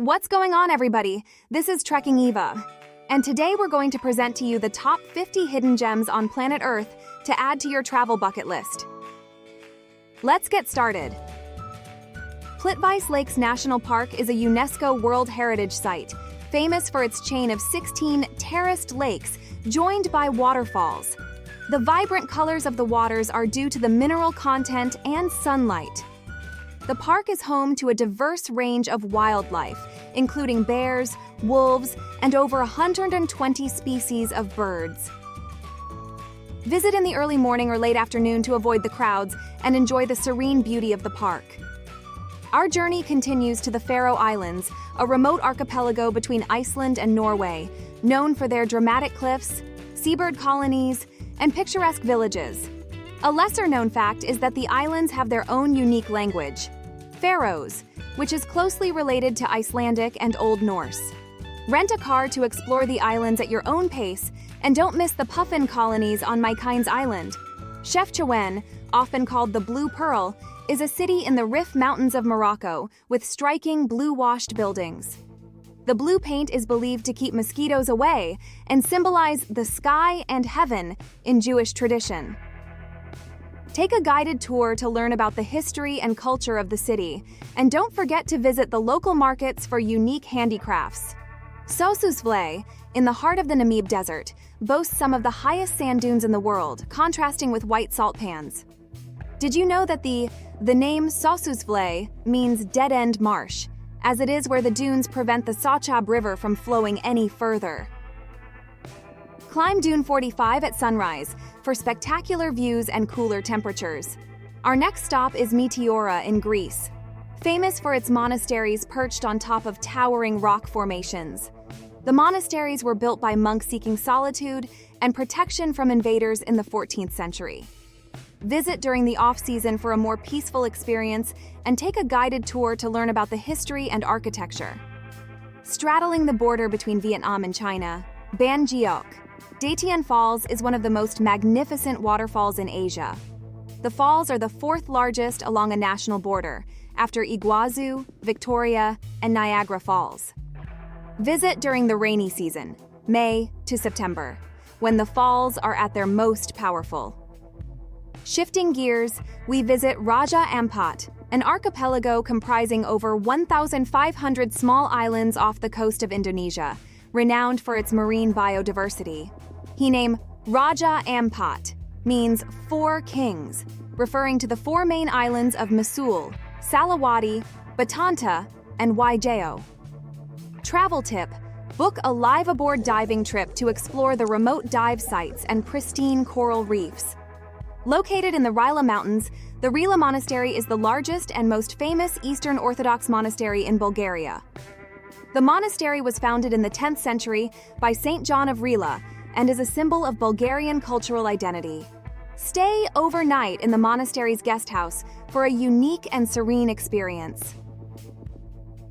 What's going on, everybody? This is Trekking Eva, and today we're going to present to you the top 50 hidden gems on planet Earth to add to your travel bucket list. Let's get started. Plitvice Lakes National Park is a UNESCO World Heritage Site, famous for its chain of 16 terraced lakes joined by waterfalls. The vibrant colors of the waters are due to the mineral content and sunlight. The park is home to a diverse range of wildlife, including bears, wolves, and over 120 species of birds. Visit in the early morning or late afternoon to avoid the crowds and enjoy the serene beauty of the park. Our journey continues to the Faroe Islands, a remote archipelago between Iceland and Norway, known for their dramatic cliffs, seabird colonies, and picturesque villages. A lesser-known fact is that the islands have their own unique language, Faroes, which is closely related to Icelandic and Old Norse. Rent a car to explore the islands at your own pace, and don't miss the puffin colonies on Mykine's Island. Chefchaouen, often called the Blue Pearl, is a city in the Rif Mountains of Morocco with striking blue-washed buildings. The blue paint is believed to keep mosquitoes away and symbolize the sky and heaven in Jewish tradition. Take a guided tour to learn about the history and culture of the city, and don't forget to visit the local markets for unique handicrafts. Sossusvlei, in the heart of the Namib Desert, boasts some of the highest sand dunes in the world, contrasting with white salt pans. Did you know that the name Sossusvlei means dead-end marsh, as it is where the dunes prevent the Sachab River from flowing any further? Climb Dune 45 at sunrise for spectacular views and cooler temperatures. Our next stop is Meteora in Greece, famous for its monasteries perched on top of towering rock formations. The monasteries were built by monks seeking solitude and protection from invaders in the 14th century. Visit during the off-season for a more peaceful experience and take a guided tour to learn about the history and architecture. Straddling the border between Vietnam and China, Ban Geoc, Datien Falls is one of the most magnificent waterfalls in Asia. The falls are the fourth largest along a national border, after Iguazu, Victoria, and Niagara Falls. Visit during the rainy season, May to September, when the falls are at their most powerful. Shifting gears, we visit Raja Ampat, an archipelago comprising over 1,500 small islands off the coast of Indonesia, renowned for its marine biodiversity. The name Raja Ampat means four kings, referring to the four main islands of Masul, Salawati, Batanta, and Waigeo. Travel tip: book a live-aboard diving trip to explore the remote dive sites and pristine coral reefs. Located in the Rila Mountains, the Rila Monastery is the largest and most famous Eastern Orthodox monastery in Bulgaria. The monastery was founded in the 10th century by Saint John of Rila and is a symbol of Bulgarian cultural identity. Stay overnight in the monastery's guest house for a unique and serene experience.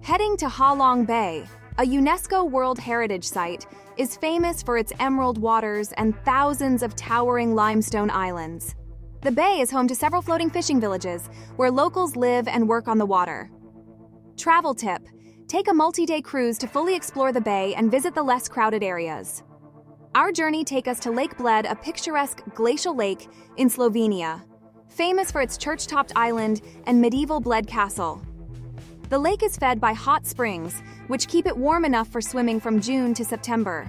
Heading to Ha Long Bay, a UNESCO World Heritage Site, is famous for its emerald waters and thousands of towering limestone islands. The bay is home to several floating fishing villages where locals live and work on the water. Travel tip: take a multi-day cruise to fully explore the bay and visit the less crowded areas. Our journey takes us to Lake Bled, a picturesque glacial lake in Slovenia, famous for its church-topped island and medieval Bled Castle. The lake is fed by hot springs, which keep it warm enough for swimming from June to September.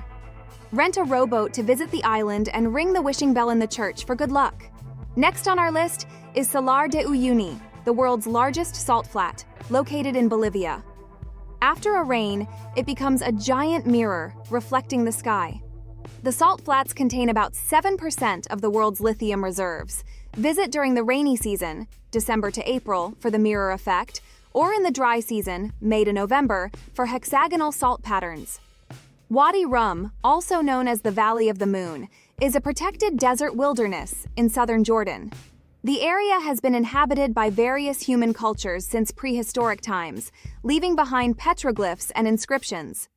Rent a rowboat to visit the island and ring the wishing bell in the church for good luck. Next on our list is Salar de Uyuni, the world's largest salt flat, located in Bolivia. After a rain, it becomes a giant mirror, reflecting the sky. The salt flats contain about 7% of the world's lithium reserves. Visit during the rainy season, December to April, for the mirror effect, or in the dry season, May to November, for hexagonal salt patterns. Wadi Rum, also known as the Valley of the Moon, is a protected desert wilderness in southern Jordan. The area has been inhabited by various human cultures since prehistoric times, leaving behind petroglyphs and inscriptions.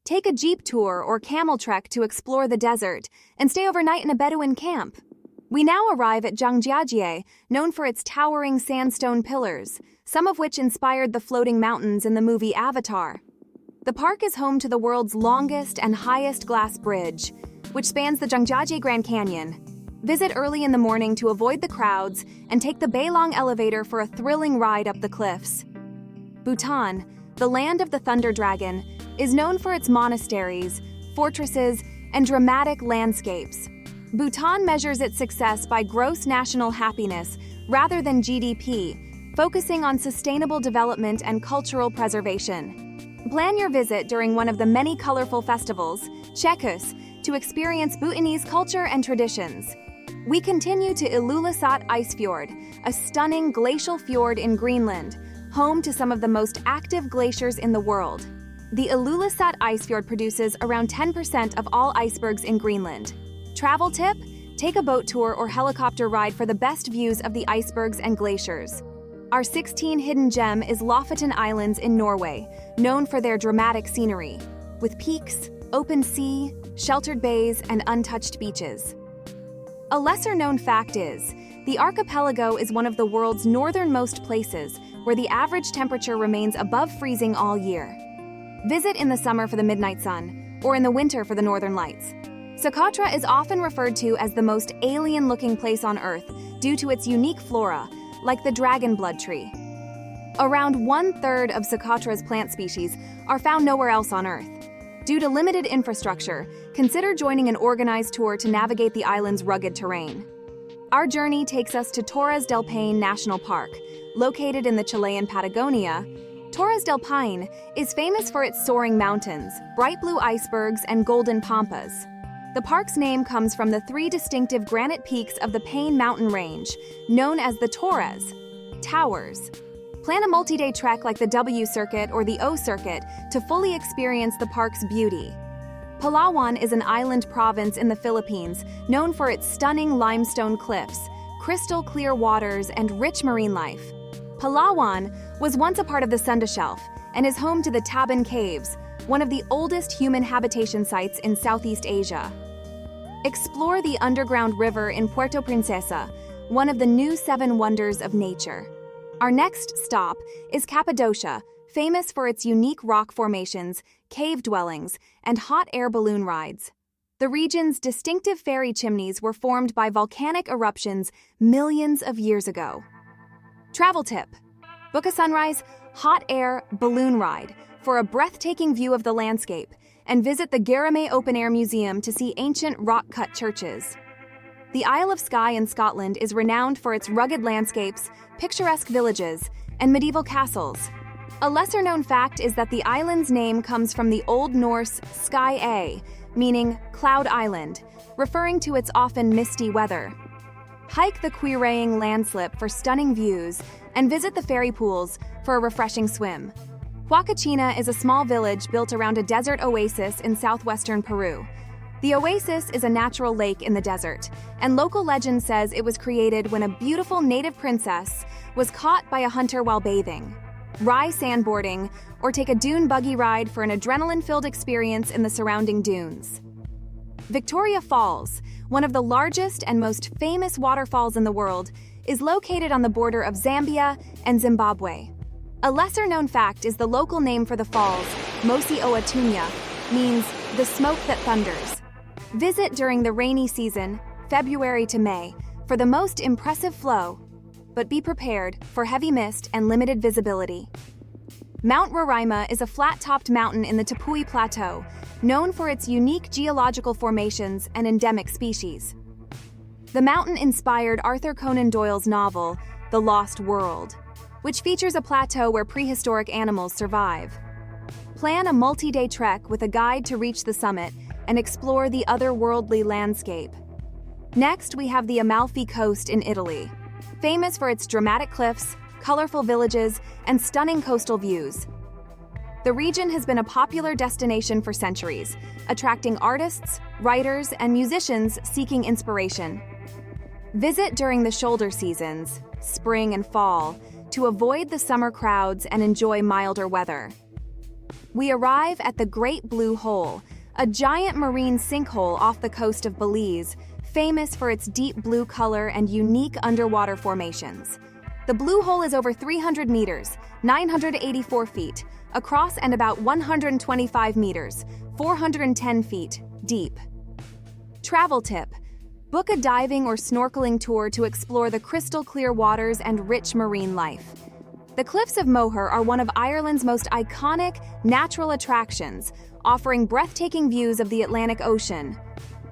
Take a jeep tour or camel trek to explore the desert and stay overnight in a Bedouin camp. We now arrive at Zhangjiajie, known for its towering sandstone pillars, some of which inspired the floating mountains in the movie Avatar. The park is home to the world's longest and highest glass bridge, which spans the Zhangjiajie Grand Canyon. Visit early in the morning to avoid the crowds and take the Beilong elevator for a thrilling ride up the cliffs. Bhutan, the land of the Thunder Dragon, is known for its monasteries, fortresses, and dramatic landscapes. Bhutan measures its success by gross national happiness rather than GDP, focusing on sustainable development and cultural preservation. Plan your visit during one of the many colorful festivals, Chekus, to experience Bhutanese culture and traditions. We continue to Ilulissat Ice Fjord, a stunning glacial fjord in Greenland, home to some of the most active glaciers in the world. The Ilulissat Ice Fjord produces around 10% of all icebergs in Greenland. Travel tip: take a boat tour or helicopter ride for the best views of the icebergs and glaciers. Our 16th hidden gem is Lofoten Islands in Norway, known for their dramatic scenery, with peaks, open sea, sheltered bays, and untouched beaches. A lesser-known fact is, the archipelago is one of the world's northernmost places where the average temperature remains above freezing all year. Visit in the summer for the midnight sun, or in the winter for the northern lights. Socotra is often referred to as the most alien-looking place on Earth due to its unique flora, like the dragon blood tree. Around one-third of Socotra's plant species are found nowhere else on Earth. Due to limited infrastructure, consider joining an organized tour to navigate the island's rugged terrain. Our journey takes us to Torres del Paine National Park, located in the Chilean Patagonia. Torres del Paine is famous for its soaring mountains, bright blue icebergs, and golden pampas. The park's name comes from the three distinctive granite peaks of the Paine mountain range, known as the Torres Towers. Plan a multi-day trek like the W Circuit or the O Circuit to fully experience the park's beauty. Palawan is an island province in the Philippines known for its stunning limestone cliffs, crystal clear waters, and rich marine life. Palawan was once a part of the Sunda Shelf and is home to the Taban Caves, one of the oldest human habitation sites in Southeast Asia. Explore the underground river in Puerto Princesa, one of the new 7 wonders of nature. Our next stop is Cappadocia, famous for its unique rock formations, cave dwellings, and hot air balloon rides. The region's distinctive fairy chimneys were formed by volcanic eruptions millions of years ago. Travel tip: book a sunrise, hot air balloon ride for a breathtaking view of the landscape, and visit the Garame Open Air Museum to see ancient rock-cut churches. The Isle of Skye in Scotland is renowned for its rugged landscapes, picturesque villages, and medieval castles. A lesser-known fact is that the island's name comes from the Old Norse Skye, meaning Cloud Island, referring to its often misty weather. Hike the Quiraying landslip for stunning views, and visit the fairy pools for a refreshing swim. Huacachina is a small village built around a desert oasis in southwestern Peru. The oasis is a natural lake in the desert, and local legend says it was created when a beautiful native princess was caught by a hunter while bathing. Rye sandboarding, or take a dune buggy ride for an adrenaline-filled experience in the surrounding dunes. Victoria Falls, one of the largest and most famous waterfalls in the world, is located on the border of Zambia and Zimbabwe. A lesser-known fact is the local name for the falls, Mosi Oatunya, means the smoke that thunders. Visit during the rainy season, February to May, for the most impressive flow, but be prepared for heavy mist and limited visibility. Mount Roraima is a flat-topped mountain in the Tepui Plateau, known for its unique geological formations and endemic species. The mountain inspired Arthur Conan Doyle's novel, The Lost World, which features a plateau where prehistoric animals survive. Plan a multi-day trek with a guide to reach the summit and explore the otherworldly landscape. Next, we have the Amalfi Coast in Italy, famous for its dramatic cliffs, colorful villages, and stunning coastal views. The region has been a popular destination for centuries, attracting artists, writers, and musicians seeking inspiration. Visit during the shoulder seasons, spring and fall, to avoid the summer crowds and enjoy milder weather. We arrive at the Great Blue Hole, a giant marine sinkhole off the coast of Belize, famous for its deep blue color and unique underwater formations. The The Blue Hole is over 300 meters, 984 feet, across and about 125 meters, 410 feet, deep. Travel tip: book a diving or snorkeling tour to explore the crystal-clear waters and rich marine life. The Cliffs of Moher are one of Ireland's most iconic natural attractions, offering breathtaking views of the Atlantic Ocean.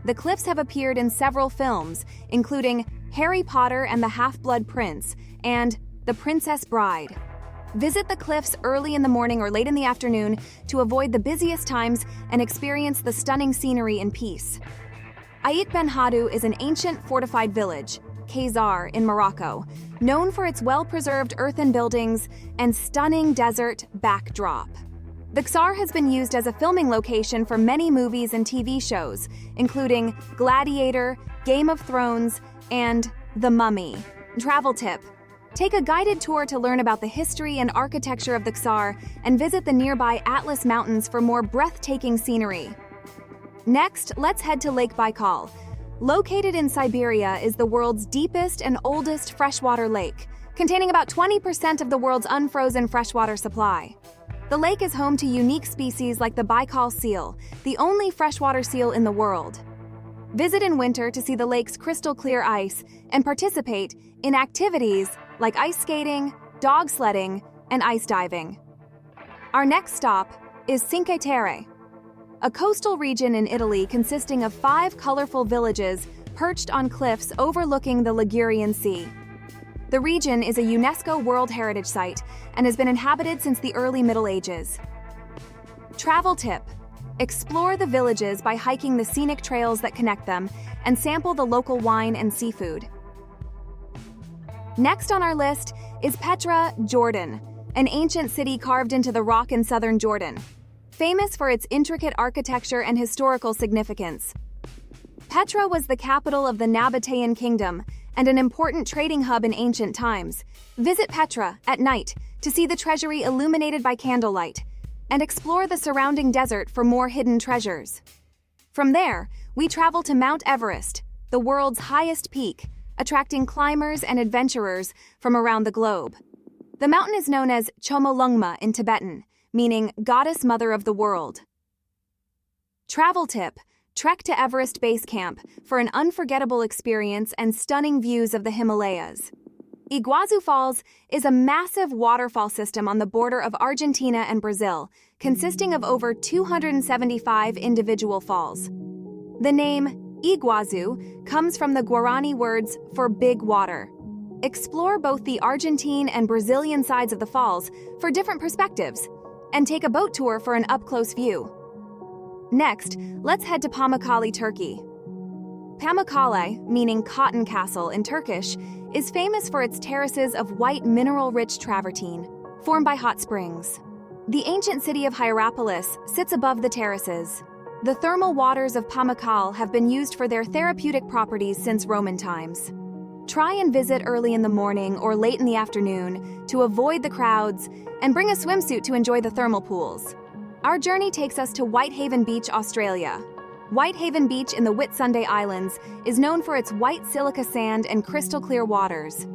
The cliffs have appeared in several films, including Harry Potter and the Half-Blood Prince and The Princess Bride. Visit the cliffs early in the morning or late in the afternoon to avoid the busiest times and experience the stunning scenery in peace. Ait Ben Haddou is an ancient fortified village, Khazar, in Morocco, known for its well-preserved earthen buildings and stunning desert backdrop. The Khazar has been used as a filming location for many movies and TV shows, including Gladiator, Game of Thrones, and The Mummy. Travel tip: take a guided tour to learn about the history and architecture of the Khazar and visit the nearby Atlas Mountains for more breathtaking scenery. Next, let's head to Lake Baikal. Located in Siberia is the world's deepest and oldest freshwater lake, containing about 20% of the world's unfrozen freshwater supply. The lake is home to unique species like the Baikal seal, the only freshwater seal in the world. Visit in winter to see the lake's crystal-clear ice and participate in activities like ice skating, dog sledding, and ice diving. Our next stop is Cinque Terre, a coastal region in Italy consisting of 5 colorful villages perched on cliffs overlooking the Ligurian Sea. The region is a UNESCO World Heritage Site and has been inhabited since the early Middle Ages. Travel tip: explore the villages by hiking the scenic trails that connect them and sample the local wine and seafood. Next on our list is Petra, Jordan, an ancient city carved into the rock in southern Jordan, famous for its intricate architecture and historical significance. Petra was the capital of the Nabatean Kingdom and an important trading hub in ancient times. Visit Petra at night to see the treasury illuminated by candlelight and explore the surrounding desert for more hidden treasures. From there, we travel to Mount Everest, the world's highest peak, attracting climbers and adventurers from around the globe. The mountain is known as Chomolungma in Tibetan, meaning Goddess Mother of the World. Travel tip: trek to Everest Base Camp for an unforgettable experience and stunning views of the Himalayas. Iguazu Falls is a massive waterfall system on the border of Argentina and Brazil, consisting of over 275 individual falls. The name Iguazu comes from the Guarani words for big water. Explore both the Argentine and Brazilian sides of the falls for different perspectives, and take a boat tour for an up-close view. Next, let's head to Pamukkale, Turkey. Pamukkale, meaning cotton castle in Turkish, is famous for its terraces of white mineral-rich travertine, formed by hot springs. The ancient city of Hierapolis sits above the terraces. The thermal waters of Pamukkale have been used for their therapeutic properties since Roman times. Try and visit early in the morning or late in the afternoon to avoid the crowds and bring a swimsuit to enjoy the thermal pools. Our journey takes us to Whitehaven Beach, Australia. Whitehaven Beach in the Whitsunday Islands is known for its white silica sand and crystal-clear waters.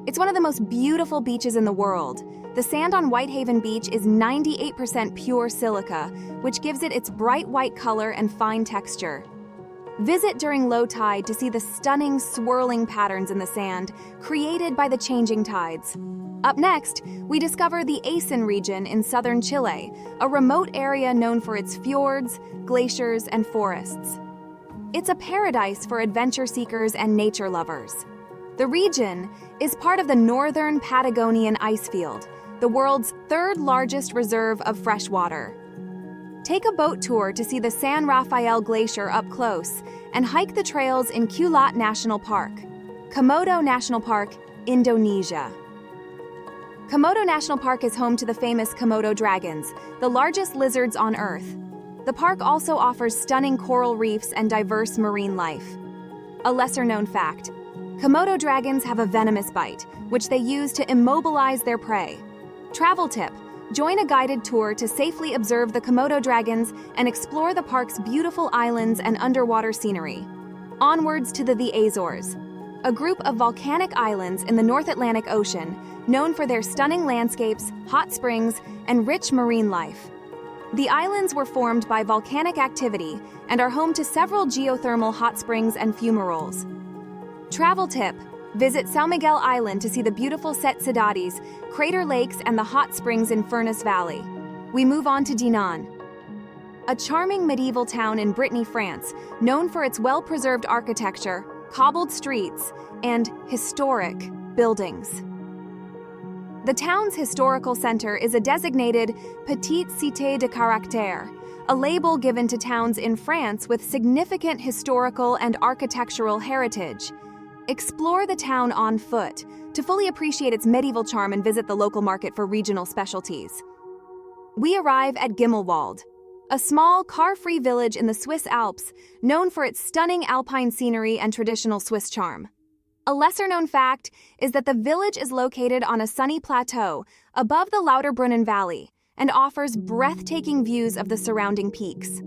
It's one of the most beautiful beaches in the world. The sand on Whitehaven Beach is 98% pure silica, which gives it its bright white color and fine texture. Visit during low tide to see the stunning swirling patterns in the sand created by the changing tides. Up next, we discover the Asen region in southern Chile, a remote area known for its fjords, glaciers, and forests. It's a paradise for adventure seekers and nature lovers. The region is part of the Northern Patagonian Icefield, the world's third largest reserve of fresh water. Take a boat tour to see the San Rafael Glacier up close and hike the trails in Kulat National Park, Komodo National Park, Indonesia. Komodo National Park is home to the famous Komodo dragons, the largest lizards on Earth. The park also offers stunning coral reefs and diverse marine life. A lesser-known fact: Komodo dragons have a venomous bite, which they use to immobilize their prey. Travel tip: join a guided tour to safely observe the Komodo dragons and explore the park's beautiful islands and underwater scenery. Onwards to the Azores. a group of volcanic islands in the North Atlantic Ocean, known for their stunning landscapes, hot springs, and rich marine life. The islands were formed by volcanic activity and are home to several geothermal hot springs and fumaroles. Travel tip: visit São Miguel Island to see the beautiful Sete Cidades, crater lakes, and the hot springs in Furnace Valley. We move on to Dinan, a charming medieval town in Brittany, France, known for its well-preserved architecture, cobbled streets, and historic buildings. The town's historical center is a designated Petite Cité de Caractère, a label given to towns in France with significant historical and architectural heritage. Explore the town on foot to fully appreciate its medieval charm and visit the local market for regional specialties. We arrive at Gimmelwald, a small, car-free village in the Swiss Alps, known for its stunning alpine scenery and traditional Swiss charm. A lesser-known fact is that the village is located on a sunny plateau above the Lauterbrunnen Valley and offers breathtaking views of the surrounding peaks.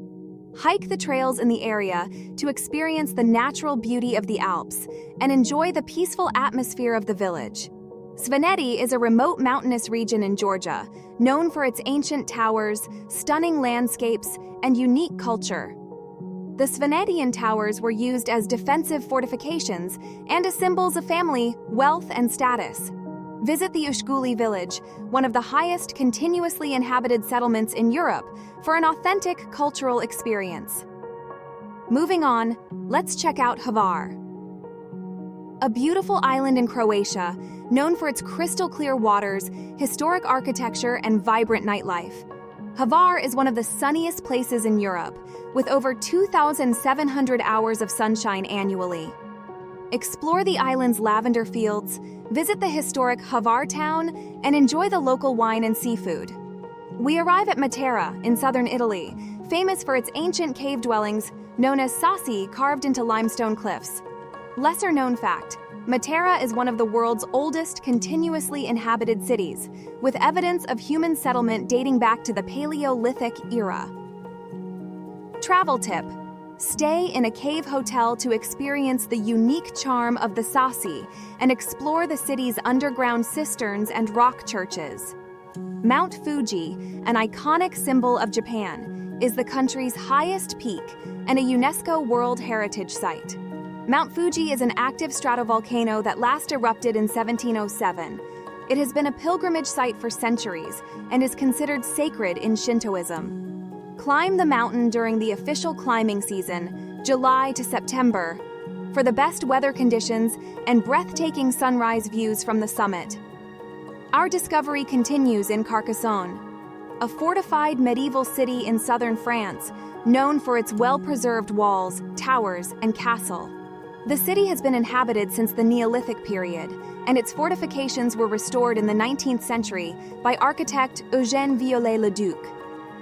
Hike the trails in the area to experience the natural beauty of the Alps and enjoy the peaceful atmosphere of the village. Svaneti is a remote mountainous region in Georgia, known for its ancient towers, stunning landscapes, and unique culture. The Svanetian towers were used as defensive fortifications and as symbols of family, wealth, and status. Visit the Ushguli village, one of the highest continuously inhabited settlements in Europe, for an authentic cultural experience. Moving on, let's check out Hvar, a beautiful island in Croatia, known for its crystal-clear waters, historic architecture, and vibrant nightlife. Hvar is one of the sunniest places in Europe, with over 2,700 hours of sunshine annually. Explore the island's lavender fields, visit the historic Hvar town, and enjoy the local wine and seafood. We arrive at Matera in southern Italy, famous for its ancient cave dwellings known as sassi carved into limestone cliffs. Lesser-known fact: Matera is one of the world's oldest continuously inhabited cities, with evidence of human settlement dating back to the Paleolithic era. Travel tip: stay in a cave hotel to experience the unique charm of the sassi and explore the city's underground cisterns and rock churches. Mount Fuji, an iconic symbol of Japan, is the country's highest peak and a UNESCO World Heritage Site. Mount Fuji is an active stratovolcano that last erupted in 1707. It has been a pilgrimage site for centuries and is considered sacred in Shintoism. Climb the mountain during the official climbing season, July to September, for the best weather conditions and breathtaking sunrise views from the summit. Our discovery continues in Carcassonne, a fortified medieval city in southern France, known for its well-preserved walls, towers, and castle. The city has been inhabited since the Neolithic period, and its fortifications were restored in the 19th century by architect Eugène Viollet-le-Duc.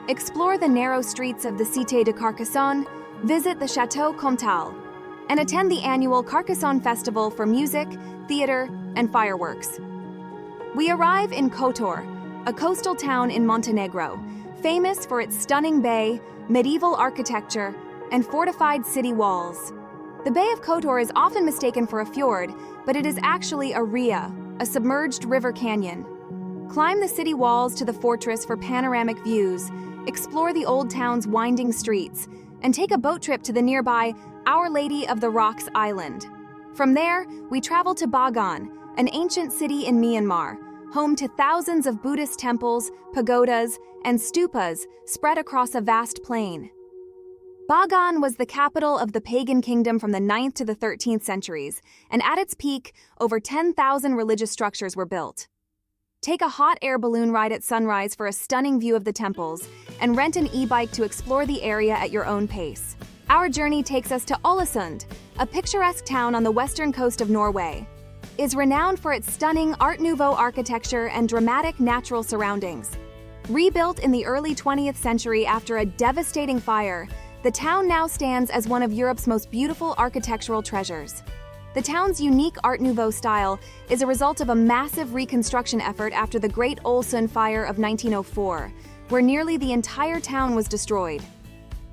Explore the narrow streets of the Cité de Carcassonne, visit the Château Comtal, and attend the annual Carcassonne Festival for music, theater, and fireworks. We arrive in Kotor, a coastal town in Montenegro, famous for its stunning bay, medieval architecture, and fortified city walls. The Bay of Kotor is often mistaken for a fjord, but it is actually a ria, a submerged river canyon. Climb the city walls to the fortress for panoramic views, explore the old town's winding streets, and take a boat trip to the nearby Our Lady of the Rocks Island. From there, we travel to Bagan, an ancient city in Myanmar, home to thousands of Buddhist temples, pagodas, and stupas spread across a vast plain. Bagan was the capital of the pagan kingdom from the 9th to the 13th centuries, and at its peak, over 10,000 religious structures were built. Take a hot air balloon ride at sunrise for a stunning view of the temples, and rent an e-bike to explore the area at your own pace. Our journey takes us to Ålesund, a picturesque town on the western coast of Norway. It is renowned for its stunning Art Nouveau architecture and dramatic natural surroundings. Rebuilt in the early 20th century after a devastating fire, the town now stands as one of Europe's most beautiful architectural treasures. The town's unique Art Nouveau style is a result of a massive reconstruction effort after the Great Ålesund Fire of 1904, where nearly the entire town was destroyed.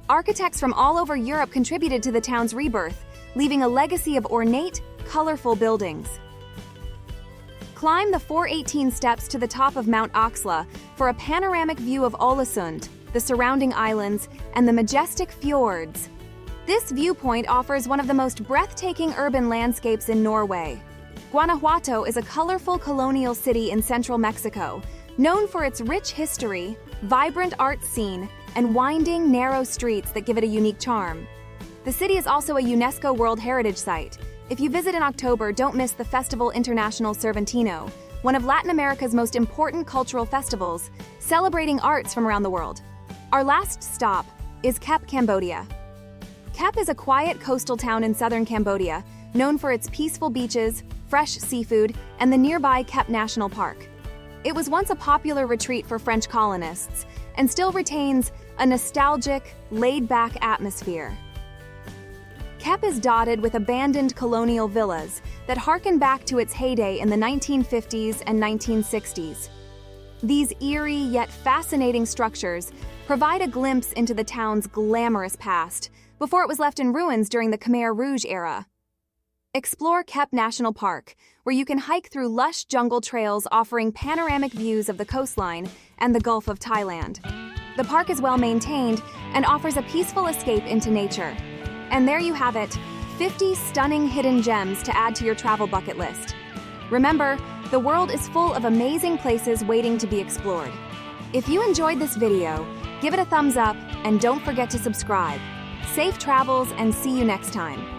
Architects from all over Europe contributed to the town's rebirth, leaving a legacy of ornate, colorful buildings. Climb the 418 steps to the top of Mount Oxla for a panoramic view of Ålesund, the surrounding islands, and the majestic fjords. This viewpoint offers one of the most breathtaking urban landscapes in Norway. Guanajuato is a colorful colonial city in central Mexico, known for its rich history, vibrant art scene, and winding, narrow streets that give it a unique charm. The city is also a UNESCO World Heritage Site. If you visit in October, don't miss the Festival International Cervantino, one of Latin America's most important cultural festivals, celebrating arts from around the world. Our last stop is Kep, Cambodia. Kep is a quiet coastal town in southern Cambodia, known for its peaceful beaches, fresh seafood, and the nearby Kep National Park. It was once a popular retreat for French colonists, and still retains a nostalgic, laid-back atmosphere. Kep is dotted with abandoned colonial villas that harken back to its heyday in the 1950s and 1960s. These eerie yet fascinating structures provide a glimpse into the town's glamorous past before it was left in ruins during the Khmer Rouge era. Explore Kep National Park, where you can hike through lush jungle trails offering panoramic views of the coastline and the Gulf of Thailand. The park is well maintained and offers a peaceful escape into nature. And there you have it, 50 stunning hidden gems to add to your travel bucket list. Remember, the world is full of amazing places waiting to be explored. If you enjoyed this video, give it a thumbs up and don't forget to subscribe. Safe travels and see you next time.